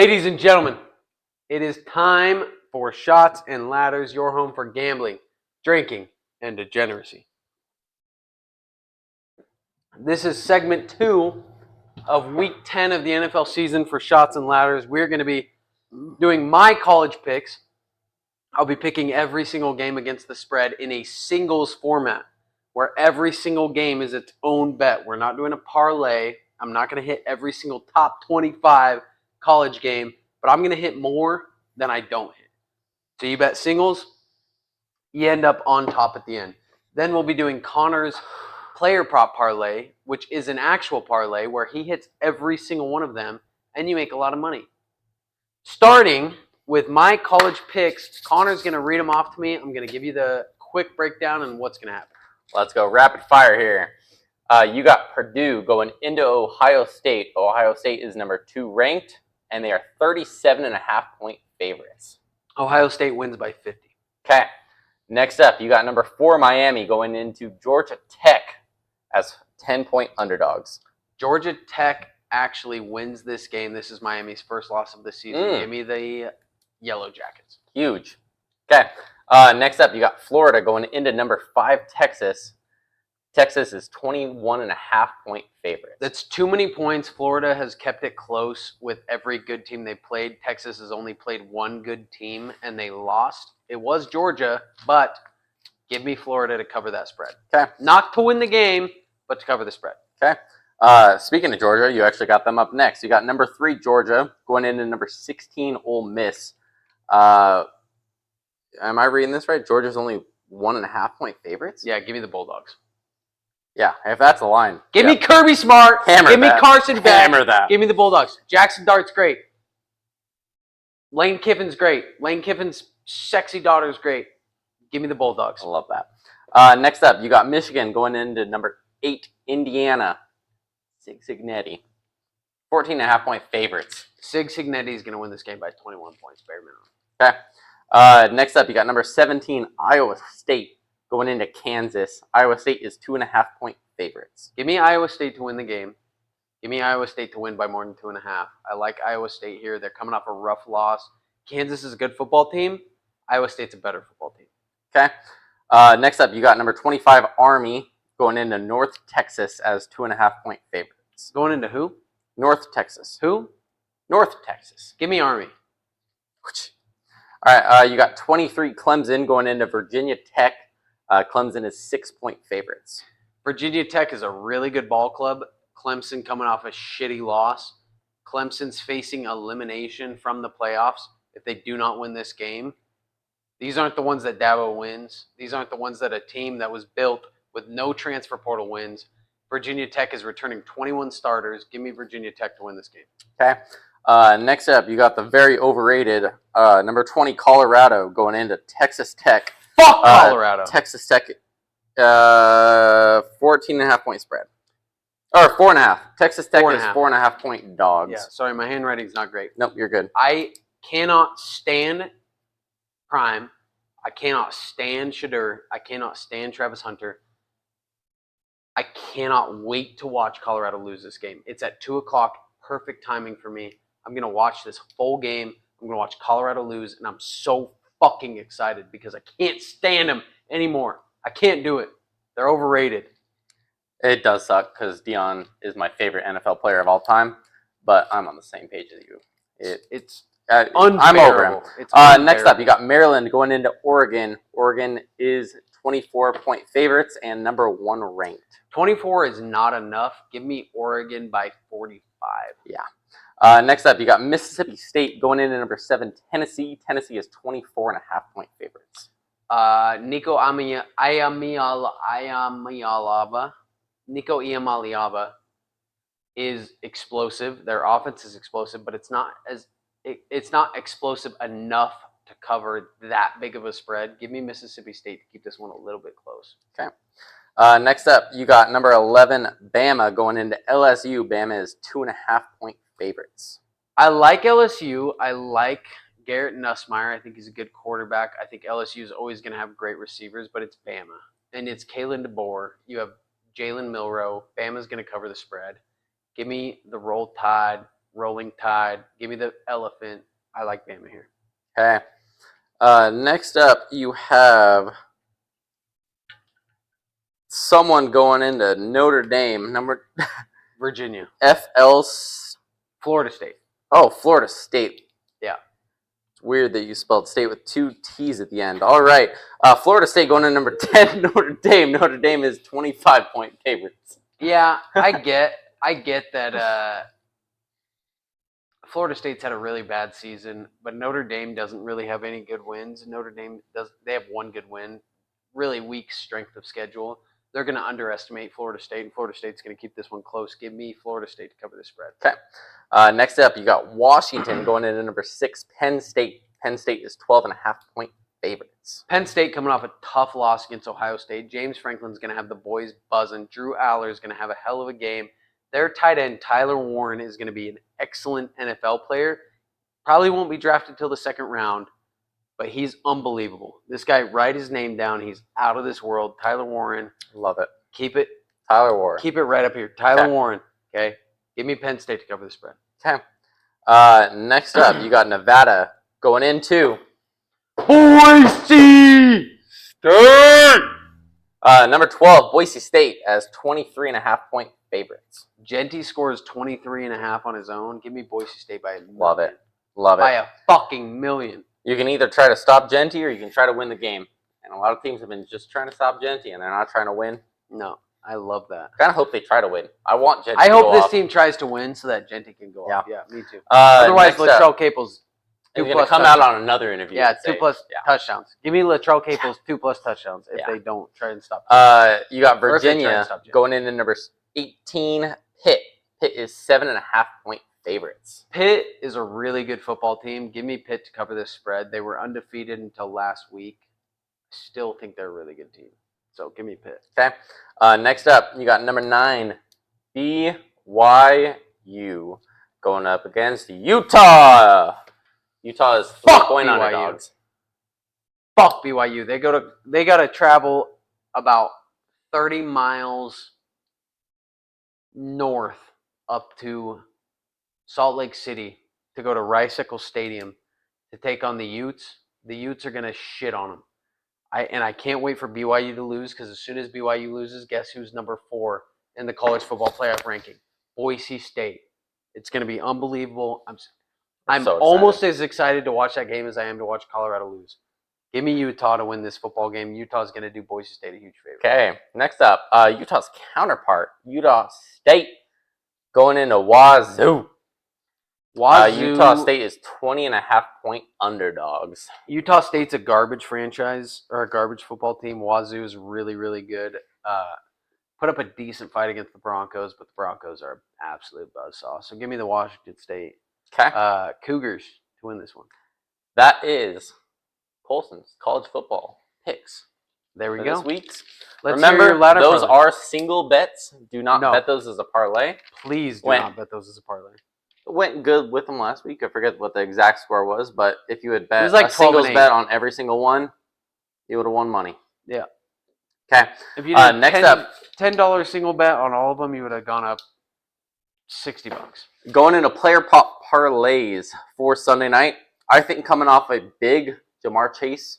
Ladies and gentlemen, it is time for Shots and Ladders, your home for gambling, drinking, and degeneracy. This is segment 2 of week 10 of the NFL season for Shots and Ladders. We're going to be doing my college picks. I'll be picking every single game against the spread in a singles format where every single game is its own bet. We're not doing a parlay. I'm not going to hit every single top 25 college game, but I'm going to hit more than I don't hit. So you bet singles, you end up on top at the end. Then we'll be doing Connor's player prop parlay, which is an actual parlay where he hits every single one of them and you make a lot of money. Starting with my college picks, Connor's going to read them off to me. I'm going to give you the quick breakdown and what's going to happen. Let's go rapid fire here. You got Purdue going into Ohio State. Ohio State is number 2 ranked, and they are 37.5-point favorites. Ohio State wins by 50. Okay. Next up, you got number 4 Miami going into Georgia Tech as 10-point underdogs. Georgia Tech actually wins this game. This is Miami's first loss of the season. Give me the Yellow Jackets. Huge. Okay. Next up, you got Florida going into number 5 Texas. Texas is 21.5-point favorites. That's too many points. Florida has kept it close with every good team they played. Texas has only played one good team, and they lost. It was Georgia, but give me Florida to cover that spread. Okay. Not to win the game, but to cover the spread. Okay. Speaking of Georgia, you actually got them up next. You got number 3 Georgia going into number 16 Ole Miss. Am I reading this right? Georgia's only 1.5-point favorites? Yeah, give me the Bulldogs. Yeah, if that's the line. Give me Kirby Smart. Hammer Give me that. Carson Beck. Hammer that. Give me the Bulldogs. Jackson Dart's great. Lane Kiffin's great. Lane Kiffin's sexy daughter's great. Give me the Bulldogs. I love that. Next up, you got Michigan going into number 8 Indiana. Sig Signetti. 14.5-point favorites. Sig Signetti is going to win this game by 21 points, bare minimum. Okay. Next up, you got number 17 Iowa State going into Kansas. Iowa State is 2.5-point favorites. Give me Iowa State to win the game. Give me Iowa State to win by more than 2.5. I like Iowa State here. They're coming off a rough loss. Kansas is a good football team. Iowa State's a better football team. Okay. Next up, you got number 25 Army going into North Texas as 2.5-point favorites. Going into who? North Texas. Who? North Texas. Give me Army. All right. You got 23 Clemson going into Virginia Tech. Clemson is 6-point favorites. Virginia Tech is a really good ball club. Clemson coming off a shitty loss. Clemson's facing elimination from the playoffs if they do not win this game. These aren't the ones that Dabo wins. These aren't the ones that a team that was built with no transfer portal wins. Virginia Tech is returning 21 starters. Give me Virginia Tech to win this game. Okay. Next up, you got the very overrated number 20 Colorado going into Texas Tech. Fuck Colorado. Texas Tech, 14.5-point spread. Or 4.5. Texas Tech is 4.5-point dogs. Yeah, sorry, my handwriting's not great. Nope, you're good. I cannot stand Prime. I cannot stand Shadur. I cannot stand Travis Hunter. I cannot wait to watch Colorado lose this game. It's at 2 o'clock. Perfect timing for me. I'm going to watch this full game. I'm going to watch Colorado lose, and I'm so fucking excited because I can't stand them anymore. I can't do it. They're overrated. It does suck because Dion is my favorite NFL player of all time, but I'm on the same page as you. It's I'm over him. Next up, you got Maryland going into Oregon. Oregon is 24-point favorites and number 1 ranked. 24 is not enough. Give me Oregon by 45. Yeah. Next up, you got Mississippi State going into number 7 Tennessee. Tennessee is 24.5-point favorites. Nico Iamaleava is explosive. Their offense is explosive, but it's not explosive enough to cover that big of a spread. Give me Mississippi State to keep this one a little bit close. Okay. Next up, you got number 11 Bama going into LSU. Bama is 2.5-point favorites. I like LSU. I like Garrett Nussmeier. I think he's a good quarterback. I think LSU is always going to have great receivers, but it's Bama. And it's Kalen DeBoer. You have Jalen Milroe. Bama's going to cover the spread. Give me the Roll Tide Rolling Tide. Give me the elephant. I like Bama here. Okay. Next up, you have someone going into Notre Dame. Virginia. FL. Florida State. Oh, Florida State. Yeah. It's weird that you spelled state with 2 T's at the end. All right. Florida State going to number 10, Notre Dame. Notre Dame is 25-point favorites. Yeah, I get that Florida State's had a really bad season, but Notre Dame doesn't really have any good wins. Notre Dame they have one good win, really weak strength of schedule. They're going to underestimate Florida State, and Florida State's going to keep this one close. Give me Florida State to cover the spread. Okay. Next up, you got Washington going into number 6, Penn State. Penn State is 12.5-point favorites. Penn State coming off a tough loss against Ohio State. James Franklin's going to have the boys buzzing. Drew Aller is going to have a hell of a game. Their tight end, Tyler Warren, is going to be an excellent NFL player. Probably won't be drafted till the second round, but he's unbelievable. This guy, write his name down. He's out of this world. Tyler Warren. Love it. Keep it. Tyler Warren. Keep it right up here. Tyler Warren. Okay. Give me Penn State to cover the spread. Okay. Next up, you got Nevada going into Boise State. Number 12, Boise State as 23.5-point favorites. Genty scores 23.5 on his own. Give me Boise State by a million. Love it. Love it. By a fucking million. You can either try to stop Genty or you can try to win the game. And a lot of teams have been just trying to stop Genty and they're not trying to win. No, I love that. I kind of hope they try to win. I want Genty I to hope go this off. team tries to win so that Genty can go off. Yeah, me too. Otherwise, Otherwise, Latrell Capel's He's going to come out on another interview. Yeah, 2+ touchdowns. Give me Latrell Capel's 2+ touchdowns if they don't try and stop. You got Virginia going into number 18, Pitt. Pitt is 7.5-point favorites. Pitt is a really good football team. Give me Pitt to cover this spread. They were undefeated until last week. I still think they're a really good team. So give me Pitt. Okay. Next up, you got number 9, BYU going up against Utah. Utah is 4-point underdogs. Fuck BYU. They gotta travel about 30 miles north up to Salt Lake City to go to Rice-Eccles Stadium to take on the Utes. The Utes are gonna shit on them. I can't wait for BYU to lose because as soon as BYU loses, guess who's number 4 in the college football playoff ranking? Boise State. It's gonna be unbelievable. I'm so almost as excited to watch that game as I am to watch Colorado lose. Give me Utah to win this football game. Utah's going to do Boise State a huge favor. Okay, next up, Utah's counterpart, Utah State, going into Wazoo. Utah State is 20.5-point underdogs. Utah State's a garbage franchise or a garbage football team. Wazoo is really, really good. Put up a decent fight against the Broncos, but the Broncos are an absolute buzzsaw. So give me the Washington State. Okay. Cougars to win this one. That is Colson's college football picks. There we go. This week's. Let's Remember, those are single bets. Do not bet those as a parlay. Please do not bet those as a parlay. It went good with them last week. I forget what the exact score was, but if you had bet it was like a singles bet on every single one, you would have won money. Yeah. Okay. If you did next up, $10 single bet on all of them, you would have gone up $60. Going into player pop parlays for Sunday night. I think coming off a big Jamar Chase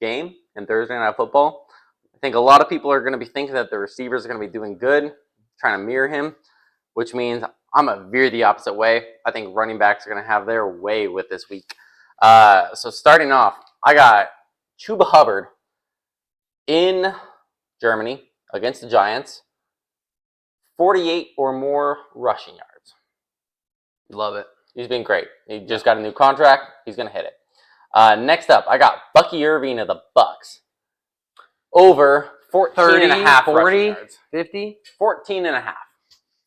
game in Thursday Night Football, I think a lot of people are going to be thinking that the receivers are going to be doing good, trying to mirror him, which means I'm going to veer the opposite way. I think running backs are going to have their way with this week. So starting off, I got Chuba Hubbard in Germany against the Giants. 48 or more rushing yards. Love it. He's been great. He just got a new contract. He's going to hit it. Next up, I got Bucky Irving of the Bucks. Over 14.5 40, yards. 50? 14.5.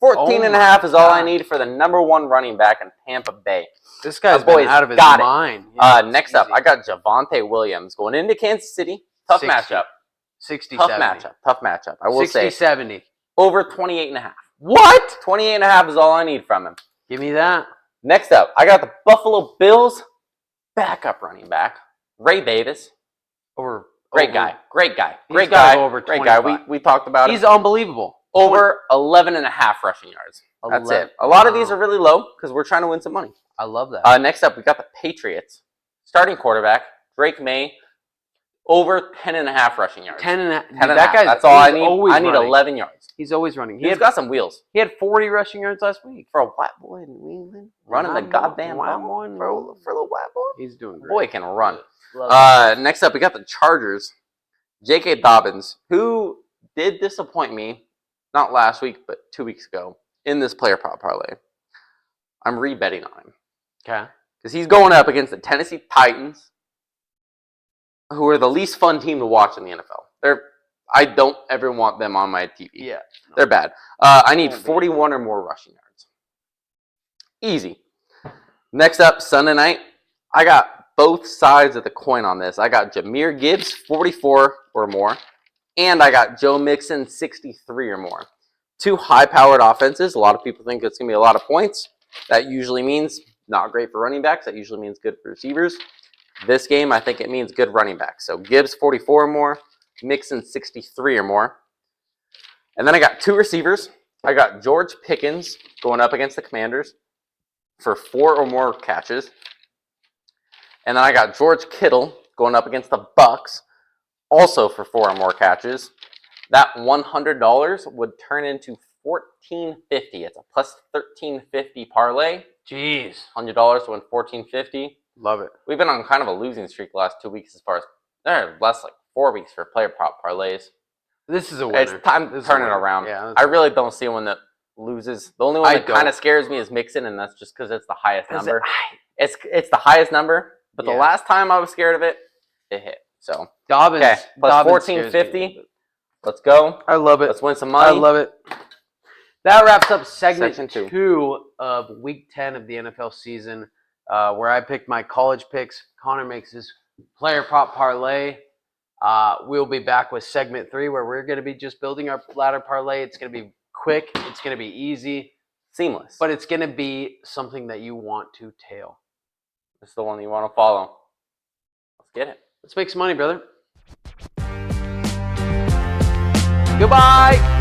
14.5 is all I need for the number 1 running back in Tampa Bay. This guy's been out of his mind. Yeah, next up, I got Javonte Williams going into Kansas City. Tough matchup. 60, Tough 70. matchup. Tough matchup. I will 60, say 70. over 28.5. What? 28.5 is all I need from him. Give me that. Next up, I got the Buffalo Bills backup running back, Ray Davis. Great guy. Great guy. Over Great guy. We talked about him. He's unbelievable. Over 11.5 rushing yards. That's it. A lot of these are really low because we're trying to win some money. I love that. Next up, we got the Patriots. Starting quarterback, Drake May, over 10.5 rushing yards. 10.5. That guy's, that's all I need. I need 11 yards. He's always running. He's got some wheels. He had 40 rushing yards last week. For a white boy in New England, running the goddamn ball. For a little white boy. He's doing great. Boy can run. Next up, we got the Chargers. J.K. Dobbins, who did disappoint me, not last week, but 2 weeks ago, in this player prop parlay. I'm rebetting on him. Okay. Because he's going up against the Tennessee Titans, who are the least fun team to watch in the NFL. I don't ever want them on my TV. Yeah. No. They're bad. I need 41 or more rushing yards. Easy. Next up, Sunday night, I got both sides of the coin on this. I got Jahmyr Gibbs, 44 or more, and I got Joe Mixon, 63 or more. Two high-powered offenses. A lot of people think it's going to be a lot of points. That usually means not great for running backs. That usually means good for receivers. This game, I think it means good running backs. So Gibbs, 44 or more. Mixon, 63 or more. And then I got two receivers. I got George Pickens going up against the Commanders for 4 or more catches. And then I got George Kittle going up against the Bucks, also for 4 or more catches. That $100 would turn into $14.50. It's a plus $13.50 parlay. Jeez. $100 to win $14.50. Love it. We've been on kind of a losing streak the last 2 weeks as far as less like 4 weeks for player prop parlays. This is a winner. It's time to turn it around. Yeah, I really don't see one that loses. The only one that kind of scares me is Mixon, and that's just because it's the highest number. It's the highest number, but the last time I was scared of it, it hit. So Dobbins. Okay, plus $14.50. Let's go. I love it. Let's win some money. I love it. That wraps up segment Section 2 of Week 10 of the NFL season, where I picked my college picks. Connor makes his player prop parlay. We'll be back with segment 3, where we're going to be just building our ladder parlay. It's going to be quick. It's going to be easy. Seamless. But it's going to be something that you want to tail. It's the one you want to follow. Let's get it. Let's make some money, brother. Goodbye.